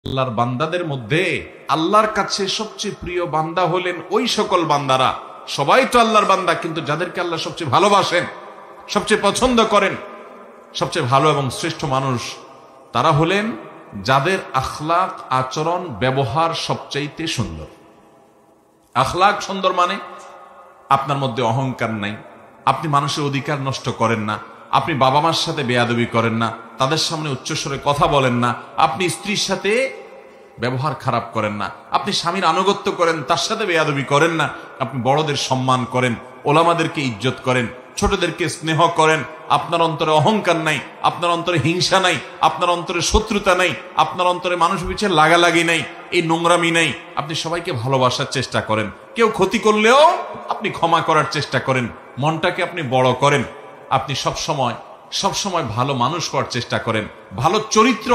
আল্লাহর বান্দাদের মধ্যে আল্লাহর কাছে সবচেয়ে প্রিয় বান্দা হলেন ওই সকল বান্দারা, সবাই তো আল্লাহর বান্দা, কিন্তু যাদেরকে আল্লাহ সবচেয়ে ভালোবাসেন, সবচেয়ে পছন্দ করেন, সবচেয়ে ভালো এবং শ্রেষ্ঠ মানুষ তারা হলেন যাদের আখলাক, আচরণ, ব্যবহার সবচাইতে সুন্দর। আখলাক সুন্দর মানে আপনার মধ্যে অহংকার নাই, আপনি মানুষের অধিকার নষ্ট করেন না, আপনি বাবা মার সাথে বেয়াদবি করেন না, তাদের সামনে উচ্চস্বরে কথা বলেন না, আপনি স্ত্রীর সাথে ব্যবহার খারাপ করেন না, আপনি স্বামীর আনুগত্য করেন, তার সাথে বেয়াদবি করেন না, আপনি বড়দের সম্মান করেন, ওলামাদেরকে ইজ্জত করেন, ছোটদেরকে স্নেহ করেন, আপনার অন্তরে অহংকার নাই, আপনার অন্তরে হিংসা নাই, আপনার অন্তরে শত্রুতা নাই, আপনার অন্তরে মানুষ পিছে লাগালাগি নাই, এই নোংরামি নাই, আপনি সবাইকে ভালোবাসার চেষ্টা করেন, কেউ ক্ষতি করলেও আপনি ক্ষমা করার চেষ্টা করেন, মনটাকে আপনি বড় করেন, আপনি সবসময় ভালো মানুষ হওয়ার চেষ্টা করেন, ভালো চরিত্র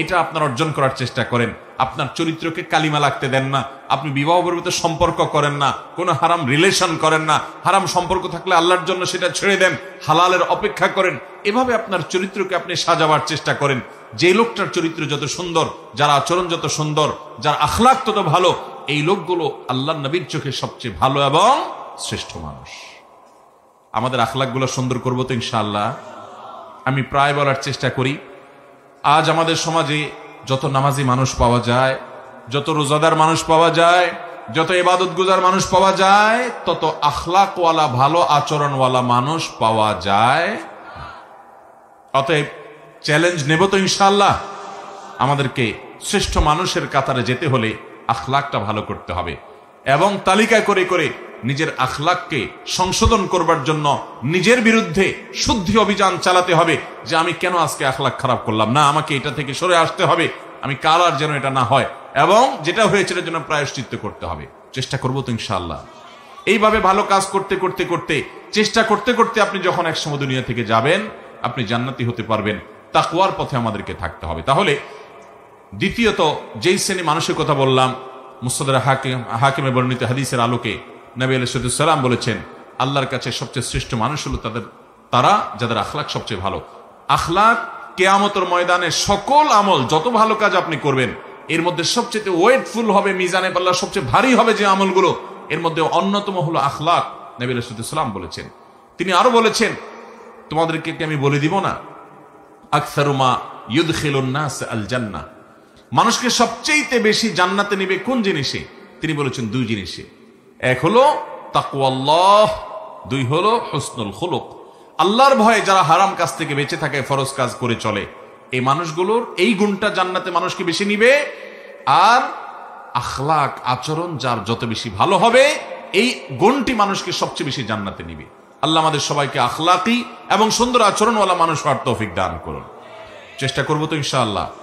এটা আপনার অর্জন করার চেষ্টা করেন, আপনার চরিত্রকে কালিমা লাগতে দেন না, আপনি বিবাহ পর্যন্ত সম্পর্ক করেন না, কোনো হারাম রিলেশন করেন না, হারাম সম্পর্ক থাকলে আল্লাহর জন্য সেটা ছেড়ে দেন, হালালের অপেক্ষা করেন, এভাবে আপনার চরিত্রকে আপনি সাজাবার চেষ্টা করেন। যে লোকটার চরিত্র যত সুন্দর, যার আচরণ যত সুন্দর, যার আখলাক তত ভালো, এই লোকগুলো আল্লাহর নবীর চোখে সবচেয়ে ভালো এবং শ্রেষ্ঠ মানুষ। আমাদের আখলাকগুলো সুন্দর করবো তো ইনশাআল্লাহ। আমি প্রায় বলার চেষ্টা করি, আজ আমাদের সমাজে যত নামাজি মানুষ পাওয়া যায়, যত রোজাদার মানুষ পাওয়া যায়, যত ইবাদত গুজার মানুষ পাওয়া যায়, তত আখলাকওয়ালা, ভালো আচরণওয়ালা মানুষ পাওয়া যায়। অতএব চ্যালেঞ্জ নেব তো ইনশাআল্লাহ। আমাদেরকে শ্রেষ্ঠ মানুষের কাতারে যেতে হলে আখলাকটা ভালো করতে হবে এবং তালিকা করে করে নিজের আখলাককে সংশোধন করবার জন্য নিজের বিরুদ্ধে শুদ্ধি অভিযান চালাতে হবে, যে আমি কেন আজকে আখলাক খারাপ করলাম, না আমাকে এটা থেকে সরে আসতে হবে, আমি কাল আর যেন এটা না হয়, এবং যেটা হয়েছে এর জন্য প্রায়শ্চিত্ত করতে হবে। চেষ্টা করবো তো ইনশাআল্লাহ। এইভাবে ভালো কাজ করতে করতে করতে, চেষ্টা করতে করতে আপনি যখন একসময় দুনিয়া থেকে যাবেন, আপনি জান্নাতি হতে পারবেন। তাকওয়ার পথে আমাদেরকে থাকতে হবে। তাহলে দ্বিতীয়ত যেই শ্রেণী মানুষের কথা বললাম, মুসনাদ হাকিমে বর্ণিত হাদিসের আলোকে নবী আলাইহিস সালাম বলেছেন, আল্লাহর কাছে সবচেয়ে শ্রেষ্ঠ মানুষ হলো তারা যাদের আখলাক সবচেয়ে ভালো। আখলাক কিয়ামতের ময়দানে সকল আমল, যত ভালো কাজ আপনি করবেন, এর মধ্যে সবচেয়ে ওয়েটফুল হবে, মিজানে পাল্লা সবচেয়ে ভারী হবে যে আমলগুলো, এর মধ্যে অন্যতম হলো আখলাক। নবী আলাইহিস সালাম বলেছেন। তিনি আরো বলেছেন, তোমাদেরকে কি আমি বলে দিব না, আকসারু মা ইউদখিলুন নাস আল জান্নাহ, মানুষকে সবচেয়ে বেশি জান্নাতে নেবে কোন জিনিসে? তিনি বলেছেন দুই জিনিসে। এক হলো তাকওয়াল্লাহ, দুই হলো হুসনুল খুলুক। আল্লাহর ভয়ে যারা হারাম কাজ থেকে বেঁচে থাকে, ফরজ কাজ করে চলে, এই মানুষগুলোর এই গুণটা জান্নাতে মানুষকে বেশি নিবে। আর আখলাক, আচরণ যার যত বেশি ভালো হবে, এই গুণটি মানুষকে সবচেয়ে বেশি জান্নাতে নিবে। আল্লাহ আমাদের সবাইকে আখলাকি এবং সুন্দর আচরণওয়ালা মানুষ হওয়ার তৌফিক দান করুন। চেষ্টা করবো তো ইনশাআল্লাহ।